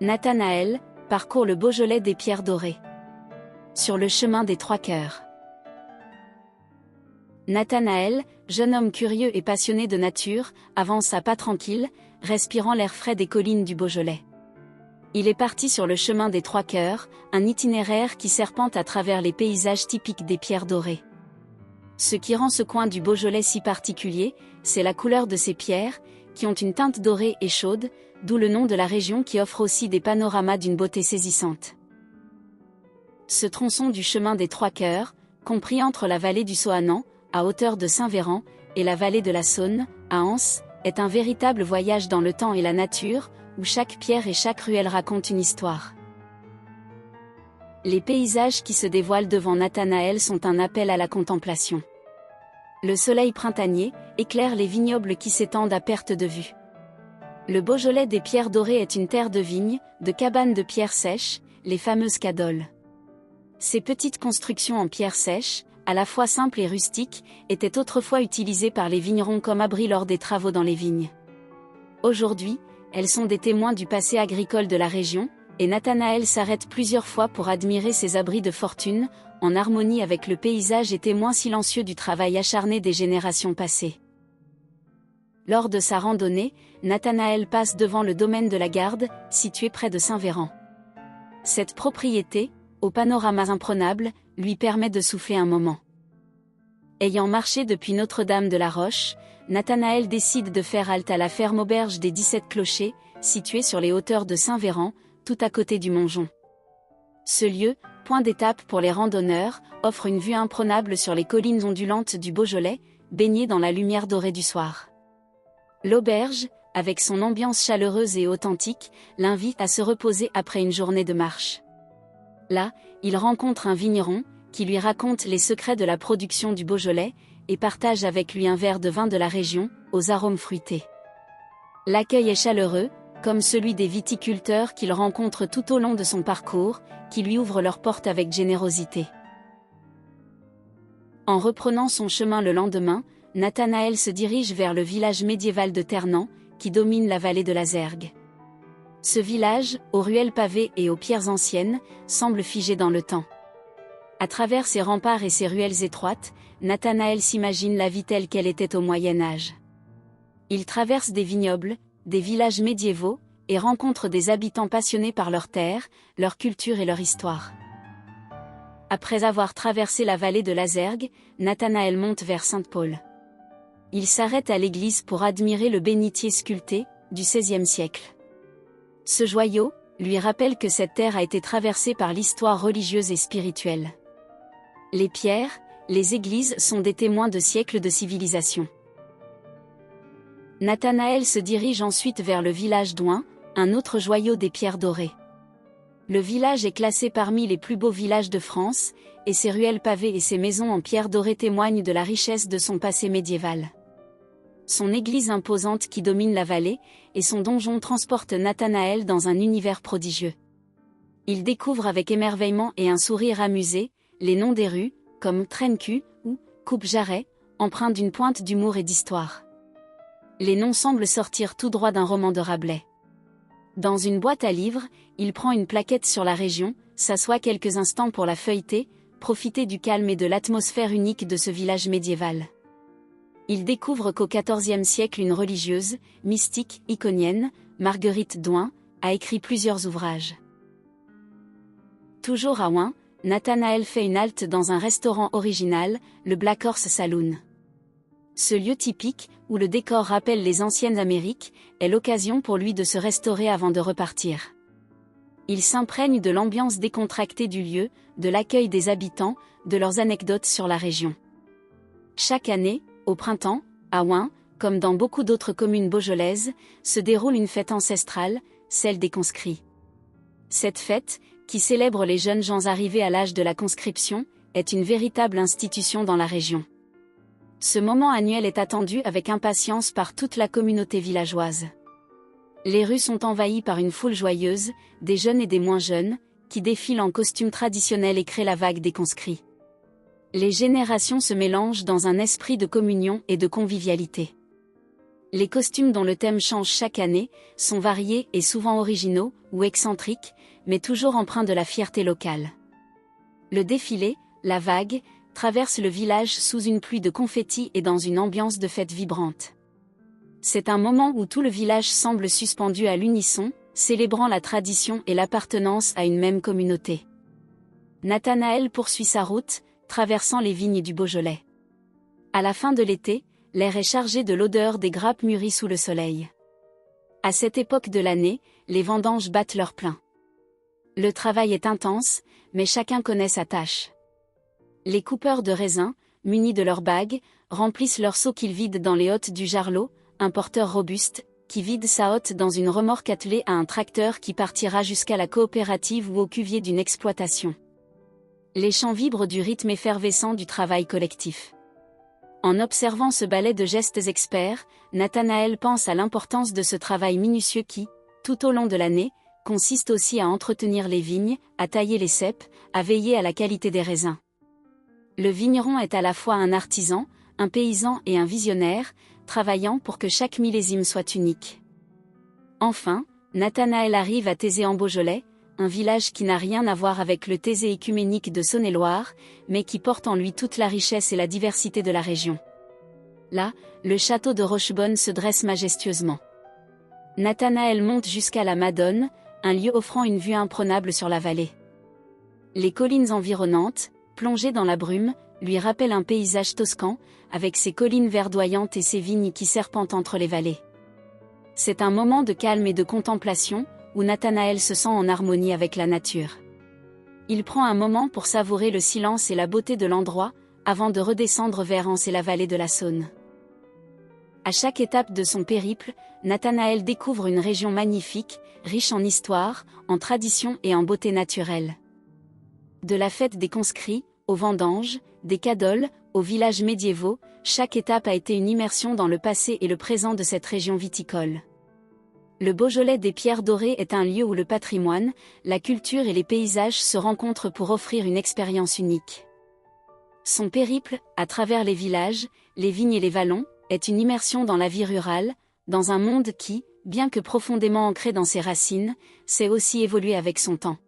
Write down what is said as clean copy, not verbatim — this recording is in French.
Nathanaël parcourt le Beaujolais des pierres dorées. Sur le chemin des Trois Cœurs. Nathanaël, jeune homme curieux et passionné de nature, avance à pas tranquille, respirant l'air frais des collines du Beaujolais. Il est parti sur le chemin des Trois Cœurs, un itinéraire qui serpente à travers les paysages typiques des pierres dorées. Ce qui rend ce coin du Beaujolais si particulier, c'est la couleur de ces pierres, qui ont une teinte dorée et chaude, d'où le nom de la région qui offre aussi des panoramas d'une beauté saisissante. Ce tronçon du chemin des Trois Cœurs, compris entre la vallée du Soanen, à hauteur de Saint-Véran, et la vallée de la Saône, à Anse, est un véritable voyage dans le temps et la nature, où chaque pierre et chaque ruelle racontent une histoire. Les paysages qui se dévoilent devant Nathanaël sont un appel à la contemplation. Le soleil printanier éclaire les vignobles qui s'étendent à perte de vue. Le Beaujolais des pierres dorées est une terre de vignes, de cabanes de pierres sèches, les fameuses cadoles. Ces petites constructions en pierre sèche, à la fois simples et rustiques, étaient autrefois utilisées par les vignerons comme abri lors des travaux dans les vignes. Aujourd'hui, elles sont des témoins du passé agricole de la région, et Nathanaël s'arrête plusieurs fois pour admirer ces abris de fortune, en harmonie avec le paysage et témoin silencieux du travail acharné des générations passées. Lors de sa randonnée, Nathanaël passe devant le domaine de la Garde, situé près de Saint-Véran. Cette propriété, au panorama imprenable, lui permet de souffler un moment. Ayant marché depuis Notre-Dame de la Roche, Nathanaël décide de faire halte à la ferme auberge des 17 Clochers, située sur les hauteurs de Saint-Véran, tout à côté du Monjon. Ce lieu, point d'étape pour les randonneurs, offre une vue imprenable sur les collines ondulantes du Beaujolais, baignées dans la lumière dorée du soir. L'auberge, avec son ambiance chaleureuse et authentique, l'invite à se reposer après une journée de marche. Là, il rencontre un vigneron, qui lui raconte les secrets de la production du Beaujolais, et partage avec lui un verre de vin de la région, aux arômes fruités. L'accueil est chaleureux, comme celui des viticulteurs qu'il rencontre tout au long de son parcours, qui lui ouvrent leurs portes avec générosité. En reprenant son chemin le lendemain, Nathanaël se dirige vers le village médiéval de Ternant, qui domine la vallée de la Zergue. Ce village, aux ruelles pavées et aux pierres anciennes, semble figé dans le temps. À travers ses remparts et ses ruelles étroites, Nathanaël s'imagine la vie telle qu'elle était au Moyen Âge. Il traverse des vignobles, des villages médiévaux, et rencontre des habitants passionnés par leur terre, leur culture et leur histoire. Après avoir traversé la vallée de la Zergue, Nathanaël monte vers Sainte-Paule. Il s'arrête à l'église pour admirer le bénitier sculpté, du XVIe siècle. Ce joyau lui rappelle que cette terre a été traversée par l'histoire religieuse et spirituelle. Les pierres, les églises sont des témoins de siècles de civilisation. Nathanaël se dirige ensuite vers le village d'Ouin, un autre joyau des pierres dorées. Le village est classé parmi les plus beaux villages de France, et ses ruelles pavées et ses maisons en pierre dorée témoignent de la richesse de son passé médiéval. Son église imposante qui domine la vallée, et son donjon transportent Nathanaël dans un univers prodigieux. Il découvre avec émerveillement et un sourire amusé, les noms des rues, comme Traîne-Cul ou Coupe-Jarret, empreints d'une pointe d'humour et d'histoire. Les noms semblent sortir tout droit d'un roman de Rabelais. Dans une boîte à livres, il prend une plaquette sur la région, s'assoit quelques instants pour la feuilleter, profiter du calme et de l'atmosphère unique de ce village médiéval. Il découvre qu'au XIVe siècle une religieuse, mystique, iconienne, Marguerite d'Ouin, a écrit plusieurs ouvrages. Toujours à Ouin, Nathanaël fait une halte dans un restaurant original, le Black Horse Saloon. Ce lieu typique, où le décor rappelle les anciennes Amériques, est l'occasion pour lui de se restaurer avant de repartir. Il s'imprègne de l'ambiance décontractée du lieu, de l'accueil des habitants, de leurs anecdotes sur la région. Chaque année, au printemps, à Ouin, comme dans beaucoup d'autres communes beaujolaises, se déroule une fête ancestrale, celle des conscrits. Cette fête, qui célèbre les jeunes gens arrivés à l'âge de la conscription, est une véritable institution dans la région. Ce moment annuel est attendu avec impatience par toute la communauté villageoise. Les rues sont envahies par une foule joyeuse, des jeunes et des moins jeunes, qui défilent en costumes traditionnels et créent la vague des conscrits. Les générations se mélangent dans un esprit de communion et de convivialité. Les costumes dont le thème change chaque année sont variés et souvent originaux ou excentriques, mais toujours empreints de la fierté locale. Le défilé, la vague, traverse le village sous une pluie de confettis et dans une ambiance de fête vibrante. C'est un moment où tout le village semble suspendu à l'unisson, célébrant la tradition et l'appartenance à une même communauté. Nathanaël poursuit sa route, traversant les vignes du Beaujolais. À la fin de l'été, l'air est chargé de l'odeur des grappes mûries sous le soleil. À cette époque de l'année, les vendanges battent leur plein. Le travail est intense, mais chacun connaît sa tâche. Les coupeurs de raisins, munis de leurs bagues, remplissent leurs seaux qu'ils vident dans les hottes du jarlot, un porteur robuste, qui vide sa hotte dans une remorque attelée à un tracteur qui partira jusqu'à la coopérative ou au cuvier d'une exploitation. Les champs vibrent du rythme effervescent du travail collectif. En observant ce ballet de gestes experts, Nathanaël pense à l'importance de ce travail minutieux qui, tout au long de l'année, consiste aussi à entretenir les vignes, à tailler les ceps, à veiller à la qualité des raisins. Le vigneron est à la fois un artisan, un paysan et un visionnaire, travaillant pour que chaque millésime soit unique. Enfin, Nathanaël arrive à Thésée en Beaujolais, un village qui n'a rien à voir avec le Thésée écuménique de Saône-et-Loire, mais qui porte en lui toute la richesse et la diversité de la région. Là, le château de Rochebonne se dresse majestueusement. Nathanaël monte jusqu'à la Madone, un lieu offrant une vue imprenable sur la vallée. Les collines environnantes, plongées dans la brume, lui rappellent un paysage toscan, avec ses collines verdoyantes et ses vignes qui serpentent entre les vallées. C'est un moment de calme et de contemplation, où Nathanaël se sent en harmonie avec la nature. Il prend un moment pour savourer le silence et la beauté de l'endroit, avant de redescendre vers Anse et la vallée de la Saône. À chaque étape de son périple, Nathanaël découvre une région magnifique, riche en histoire, en tradition et en beauté naturelle. De la fête des conscrits, aux vendanges, des cadoles, aux villages médiévaux, chaque étape a été une immersion dans le passé et le présent de cette région viticole. Le Beaujolais des Pierres Dorées est un lieu où le patrimoine, la culture et les paysages se rencontrent pour offrir une expérience unique. Son périple, à travers les villages, les vignes et les vallons, est une immersion dans la vie rurale, dans un monde qui, bien que profondément ancré dans ses racines, sait aussi évoluer avec son temps.